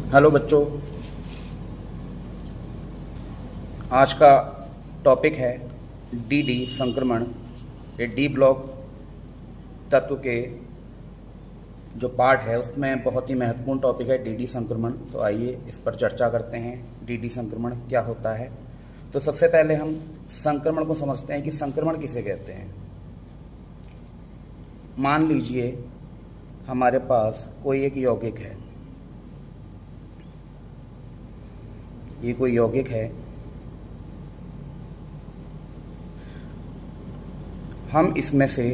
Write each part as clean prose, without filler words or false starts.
Hello बच्चों, आज का टॉपिक है डी संक्रमण। ये डी ब्लॉक तत्व के जो पार्ट है उसमें बहुत ही महत्वपूर्ण टॉपिक है डी संक्रमण। तो आइए इस पर चर्चा करते हैं। डी संक्रमण क्या होता है। तो सबसे पहले हम संक्रमण को समझते हैं कि संक्रमण किसे कहते हैं। मान लीजिए हमारे पास कोई एक यौगिक है, ये कोई यौगिक है, हम इसमें से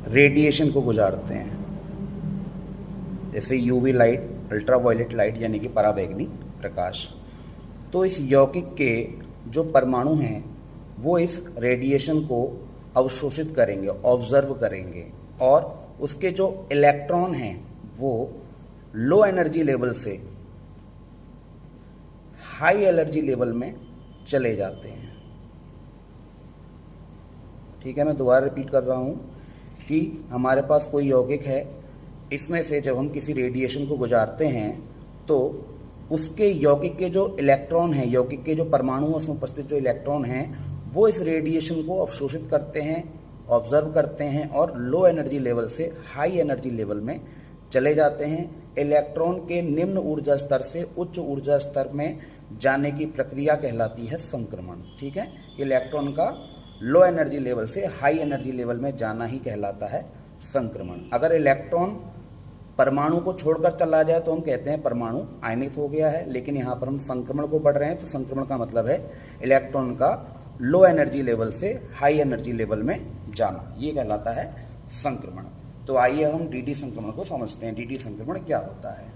रेडिएशन को गुजारते हैं, जैसे यूवी लाइट, अल्ट्रावायलेट लाइट यानी कि पराबैंगनी प्रकाश। तो इस यौगिक के जो परमाणु हैं वो इस रेडिएशन को अवशोषित करेंगे, ऑब्जर्व करेंगे, और उसके जो इलेक्ट्रॉन हैं वो लो एनर्जी लेवल से हाई एनर्जी लेवल में चले जाते हैं। ठीक है, मैं दोबारा रिपीट कर रहा हूं कि हमारे पास कोई यौगिक है, इसमें से जब हम किसी रेडिएशन को गुजारते हैं तो उसके यौगिक के जो इलेक्ट्रॉन हैं, यौगिक के जो परमाणु उसमें उपस्थित जो इलेक्ट्रॉन हैं वो इस रेडिएशन को अवशोषित करते हैं, ऑब्जर्व करते हैं और लो एनर्जी लेवल से हाई एनर्जी लेवल में चले जाते हैं। इलेक्ट्रॉन के निम्न ऊर्जा स्तर से उच्च ऊर्जा स्तर में जाने की प्रक्रिया कहलाती है संक्रमण। ठीक है, इलेक्ट्रॉन का लो एनर्जी लेवल से हाई एनर्जी लेवल में जाना ही कहलाता है संक्रमण। अगर इलेक्ट्रॉन परमाणु को छोड़कर चला जाए तो हम कहते हैं परमाणु आयनित हो गया है, लेकिन यहाँ पर हम संक्रमण को पढ़ रहे हैं तो संक्रमण का मतलब है इलेक्ट्रॉन का लो एनर्जी लेवल से हाई एनर्जी लेवल में जाना, ये कहलाता है संक्रमण। तो आइए हम डी संक्रमण को समझते हैं। डी संक्रमण क्या होता है।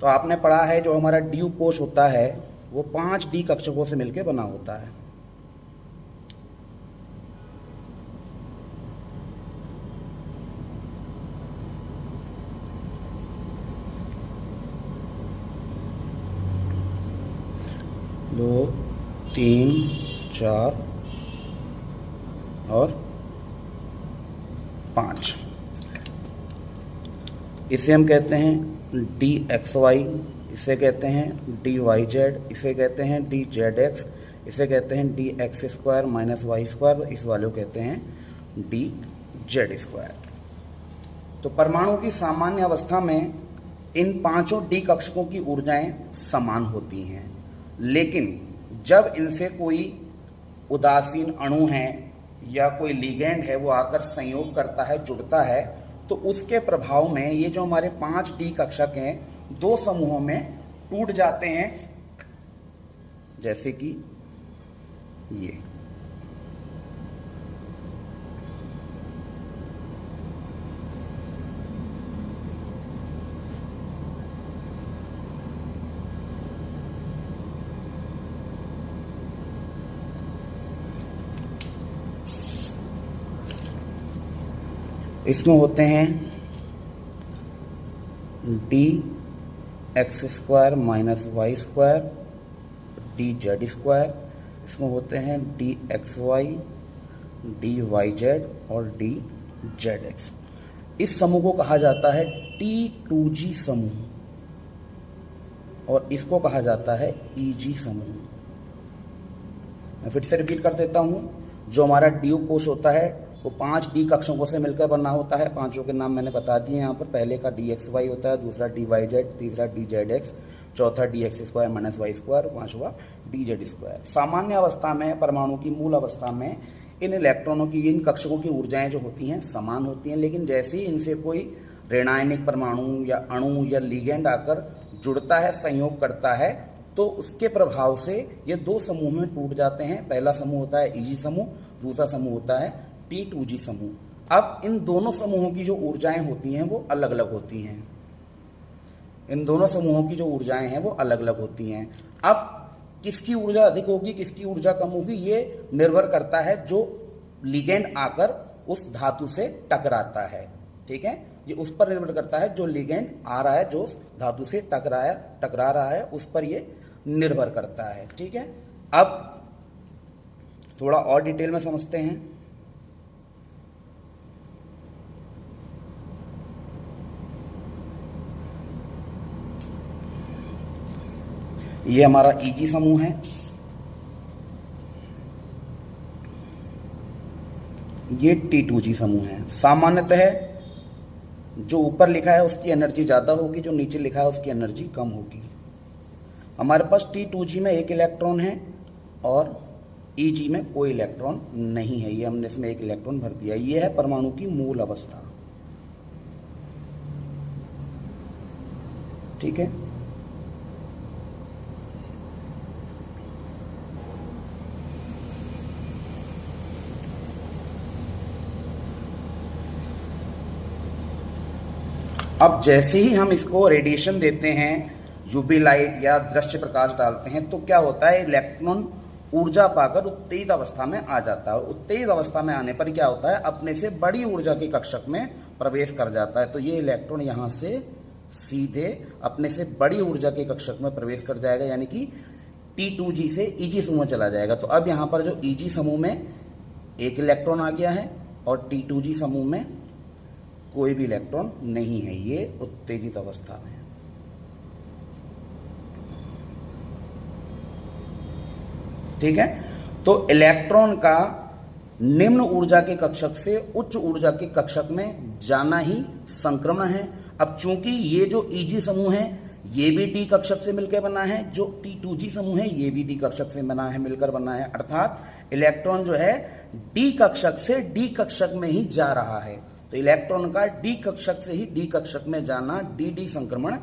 तो आपने पढ़ा है जो हमारा ड्यू कोश होता है वो 5 डी कक्षकों से मिलकर बना होता है। दो, 3, 4 और 5। इसे हम कहते हैं डी एक्स वाई, इसे कहते हैं डी वाई जेड, इसे कहते हैं डी जेड एक्स, इसे कहते हैं d x square minus y square, इस वाले को कहते हैं डी जेड स्क्वायर। तो परमाणु की सामान्य अवस्था में इन पांचों डी कक्षकों की ऊर्जाएं समान होती हैं, लेकिन जब इनसे कोई उदासीन अणु है या कोई लिगेंड है वो आकर संयोग करता है, जुड़ता है, तो उसके प्रभाव में ये जो हमारे 5 डी कक्षक हैं 2 समूहों में टूट जाते हैं, जैसे कि ये। इसमें होते हैं d x square minus y square, d z square, इसमें होते हैं d x y, d y z और डी जेड एक्स। इस समूह को कहा जाता है T2G समूह और इसको कहा जाता है EG समूह। मैं फिर से रिपीट कर देता हूं, जो हमारा ड्यू कोश होता है वो 5 डी कक्षकों से मिलकर बना होता है। पांचों के नाम मैंने बता दिए यहाँ पर। पहले का डी एक्स वाई होता है, दूसरा डी वाई जेड, तीसरा डी जेड एक्स, चौथा d x square minus y square, पांचवा डी जेड स्क्वायर। सामान्य अवस्था में, परमाणु की मूल अवस्था में इन इलेक्ट्रॉनों की, इन कक्षकों की ऊर्जाएं जो होती हैं समान होती हैं, लेकिन जैसे ही इनसे कोई ऋणायनिक परमाणु या अणु या लिगेंड आकर जुड़ता है, संयोग करता है, तो उसके प्रभाव से ये 2 समूह में टूट जाते हैं। पहला समूह होता है EG समूह, दूसरा समूह होता है T2G समूह। अब इन दोनों समूहों की जो ऊर्जाएं होती हैं वो अलग अलग होती हैं। इन दोनों समूहों की जो ऊर्जाएं हैं वो अलग अलग होती हैं। अब किसकी ऊर्जा अधिक होगी, किसकी ऊर्जा कम होगी, ये निर्भर करता है जो लिगेंड आकर उस धातु से टकराता है। ठीक है, ये उस पर निर्भर करता है, जो लिगेंड आ रहा है, जो धातु से टकरा रहा है, उस पर ये निर्भर करता है। ठीक है, अब थोड़ा और डिटेल में समझते हैं। ये हमारा Eg समूह है, ये T2G समूह है। सामान्यतः जो ऊपर लिखा है उसकी एनर्जी ज़्यादा होगी, जो नीचे लिखा है उसकी एनर्जी कम होगी। हमारे पास T2G में एक इलेक्ट्रॉन है और Eg में कोई इलेक्ट्रॉन नहीं है, ये हमने इसमें एक इलेक्ट्रॉन भर दिया। ये है परमाणु की मूल अवस्था, ठीक है। अब जैसे ही हम इसको रेडिएशन देते हैं, यूवी लाइट या दृश्य प्रकाश डालते हैं, तो क्या होता है, इलेक्ट्रॉन ऊर्जा पाकर उत्तेजित अवस्था में आ जाता है। और उत्तेजित अवस्था में आने पर क्या होता है, अपने से बड़ी ऊर्जा के कक्षक में प्रवेश कर जाता है। तो ये इलेक्ट्रॉन यहां से सीधे अपने से बड़ी ऊर्जा के कक्षक में प्रवेश कर जाएगा, यानी कि T2G से Eg समूह चला जाएगा। तो अब यहां पर जो Eg समूह में एक इलेक्ट्रॉन आ गया है और T2G समूह में कोई भी इलेक्ट्रॉन नहीं है, ये उत्तेजित अवस्था में है। ठीक है। तो इलेक्ट्रॉन का निम्न ऊर्जा के कक्षक से उच्च ऊर्जा के कक्षक में जाना ही संक्रमण है। अब चूंकि ये जो Eg समूह है ये भी D कक्षक से मिलकर बना है, जो T2G समूह है ये भी D कक्षक से बना है, मिलकर बना है, अर्थात इलेक्ट्रॉन जो है D कक्षक से D कक्षक में ही जा रहा है। तो इलेक्ट्रॉन का D कक्षक से ही D कक्षक में जाना DD संक्रमण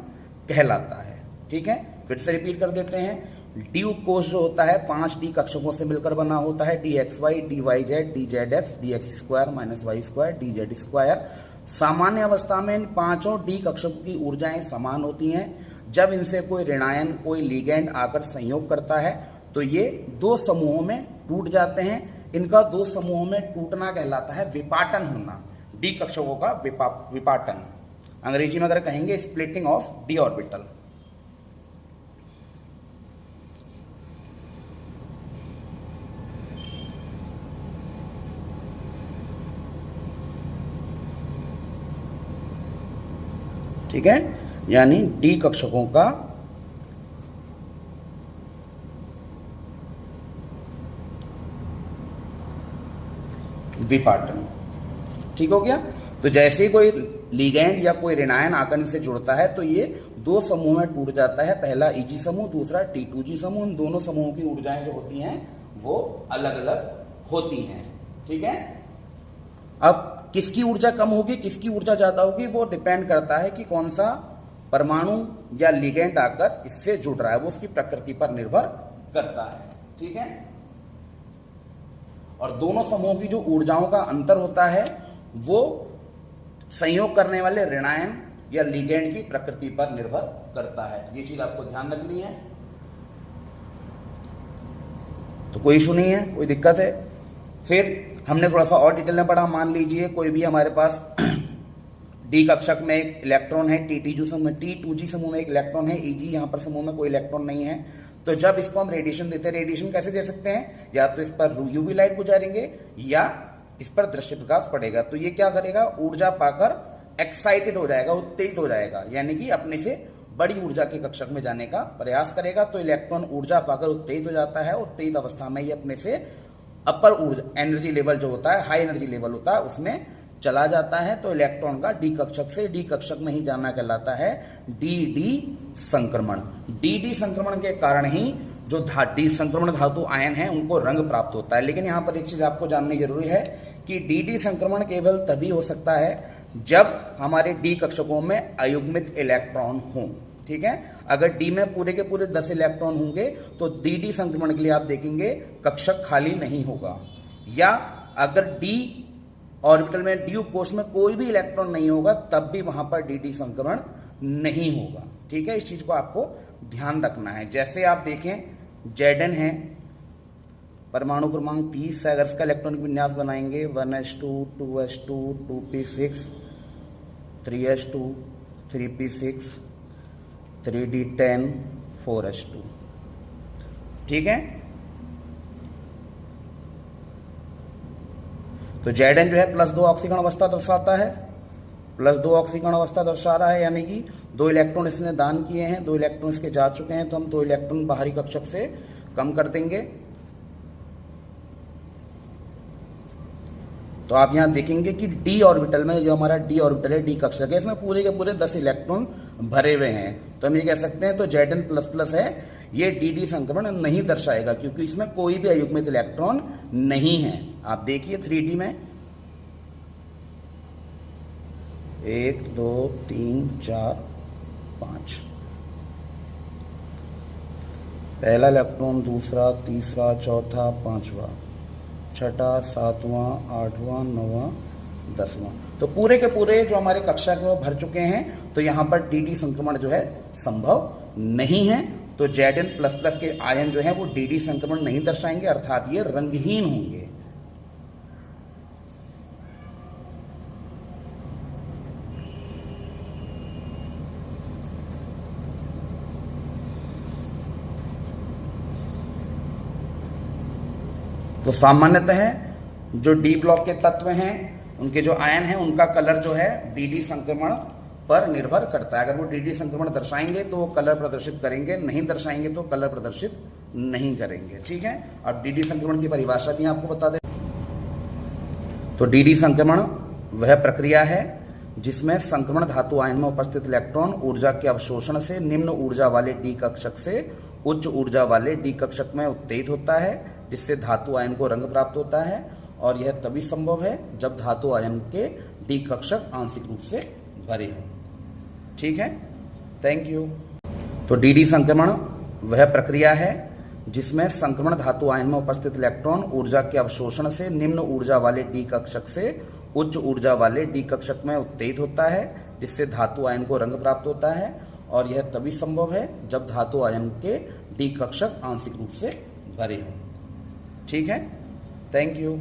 कहलाता है। ठीक है, फिर से रिपीट कर देते हैं। ड्यूब कोश जो होता है 5 D कक्षकों से मिलकर बना होता है, DXY, DYZ, DZX, DX square minus y square, DZ square. सामान्य अवस्था में इन पांचों D कक्षकों की ऊर्जाएं समान होती हैं। जब इनसे कोई ऋणायन, कोई लिगेंड आकर संयोग करता है तो ये दो समूहों में टूट जाते हैं। इनका दो समूहों में टूटना कहलाता है विपाटन होना, D कक्षकों का विपाटन। अंग्रेजी में अगर कहेंगे स्प्लिटिंग ऑफ D ऑर्बिटल। ठीक है, यानी D कक्षकों का विपाटन। ठीक हो गया। तो जैसे कोई लिगेंड या कोई ऋणायन आकर इनसे जुड़ता है तो ये दो समूह में टूट जाता है, पहला Eg समूह, दूसरा T2G समूह। इन दोनों समूहों की ऊर्जाएं जो होती हैं वो अलग अलग होती हैं। ठीक है। अब किसकी ऊर्जा कम होगी, किसकी ऊर्जा ज्यादा होगी, वो डिपेंड करता है कि कौन सा परमाणु या लिगेंड आकर इससे जुड़ रहा है, वो उसकी प्रकृति पर निर्भर करता है। ठीक है। और दोनों समूहों की जो ऊर्जाओं का अंतर होता है वो संयोग करने वाले ऋणायन या लिगेंड की प्रकृति पर निर्भर करता है। ये चीज आपको ध्यान रखनी है। तो कोई इशू नहीं है, कोई दिक्कत है। फिर हमने थोड़ा सा और डिटेल में पढ़ा। मान लीजिए कोई भी हमारे पास D कक्षक में एक इलेक्ट्रॉन है, T2G समूह में एक इलेक्ट्रॉन है, Eg यहां पर समूह में कोई इलेक्ट्रॉन नहीं है। तो जब इसको हम रेडिएशन देते हैं, रेडिएशन कैसे दे सकते हैं, या तो इस पर यूवी लाइट गुजारेंगे या इस पर दृश्य प्रकाश पड़ेगा। तो ये क्या करेगा, ऊर्जा पाकर एक्साइटेड हो जाएगा, उत्तेजित हो जाएगा, यानी कि अपने से बड़ी ऊर्जा के कक्षक में जाने का प्रयास करेगा। तो इलेक्ट्रॉन ऊर्जा पाकर उत्तेजित हो जाता है और उत्तेजित अवस्था में ये अपने से अपर ऊर्जा एनर्जी लेवल जो होता है, हाई एनर्जी लेवल होता है, उसमें चला जाता है। तो इलेक्ट्रॉन का D कक्षक से D कक्षक में ही जाना कहलाता है DD संक्रमण। DD संक्रमण के कारण ही जो D संक्रमण धातु आयन है उनको रंग प्राप्त होता है। लेकिन यहां पर एक चीज आपको जाननी जरूरी है कि DD संक्रमण केवल तभी हो सकता है जब हमारे D कक्षकों में अयुग्मित इलेक्ट्रॉन हो। ठीक है। अगर D में पूरे के पूरे 10 इलेक्ट्रॉन होंगे तो DD संक्रमण के लिए आप देखेंगे कक्षक खाली नहीं होगा, या अगर D ऑर्बिटल में ड्यूब कोश में कोई भी इलेक्ट्रॉन नहीं होगा तब भी वहां पर DD संक्रमण नहीं होगा। ठीक है, इस चीज को आपको ध्यान रखना है। जैसे आप देखें Zn है, परमाणु क्रमांक 30 है, अगर इसका इलेक्ट्रॉनिक विन्यास बनाएंगे 1s2 2s2 2p6 3s2 3p6 3d10 4s2। ठीक है। तो Zn जो है +2 ऑक्सीकरण अवस्था दर्शाता है, +2 ऑक्सीकरण अवस्था दर्शा रहा है, यानी कि 2 इलेक्ट्रॉन इसने दान किए हैं, 2 इलेक्ट्रॉन इसके जा चुके हैं, तो हम 2 इलेक्ट्रॉन बाहरी कक्षक से कम कर देंगे। तो आप यहां देखेंगे कि डी ऑर्बिटल में, जो हमारा डी ऑर्बिटल है, डी कक्षक है, इसमें पूरे के पूरे 10 इलेक्ट्रॉन भरे हुए हैं। तो हम ये कह सकते हैं तो Zn++ है, ये dd संक्रमण नहीं दर्शाएगा क्योंकि इसमें कोई भी अयुग्मित इलेक्ट्रॉन नहीं है। आप देखिए 3D में 1 2 3 4 5, पहला इलेक्ट्रॉन, दूसरा, तीसरा, चौथा, पांचवा, छठा, सातवां, आठवां, नौवां, 10वां। तो पूरे के पूरे जो हमारे कक्षा के वो भर चुके हैं, तो यहां पर dd संक्रमण जो है संभव नहीं है। तो Zn++ के आयन जो है वो dd संक्रमण नहीं दर्शाएंगे, अर्थात ये रंगहीन होंगे। तो सामान्यतः जो डी ब्लॉक के तत्व हैं, उनके जो आयन हैं, उनका कलर जो है dd संक्रमण पर निर्भर करता है। अगर वो dd संक्रमण दर्शाएंगे तो वो कलर प्रदर्शित करेंगे, नहीं दर्शाएंगे तो कलर प्रदर्शित नहीं करेंगे। ठीक है, अब dd संक्रमण की परिभाषा भी आपको बता दें। तो dd संक्रमण वह प्रक्रिया है जिसमें संक्रमण धातु आयन में उपस्थित इलेक्ट्रॉन ऊर्जा के अवशोषण से निम्न ऊर्जा वाले डी कक्षक से उच्च ऊर्जा वाले डी कक्षक में उत्तेजित होता है, जिससे धातु आयन को रंग प्राप्त होता है। और यह तभी संभव है जब धातु आयन के डी कक्षक आंशिक रूप से भरे हों। ठीक है, थैंक यू। तो dd संक्रमण वह प्रक्रिया है जिसमें संक्रमण धातु आयन में उपस्थित इलेक्ट्रॉन ऊर्जा के अवशोषण से निम्न ऊर्जा वाले डी कक्षक से उच्च ऊर्जा वाले डी कक्षक में उत्तेजित होता है, जिससे धातु आयन को रंग प्राप्त होता है। और यह तभी संभव है जब धातु आयन के डी कक्षक आंशिक रूप से भरे हों। ठीक है, थैंक यू।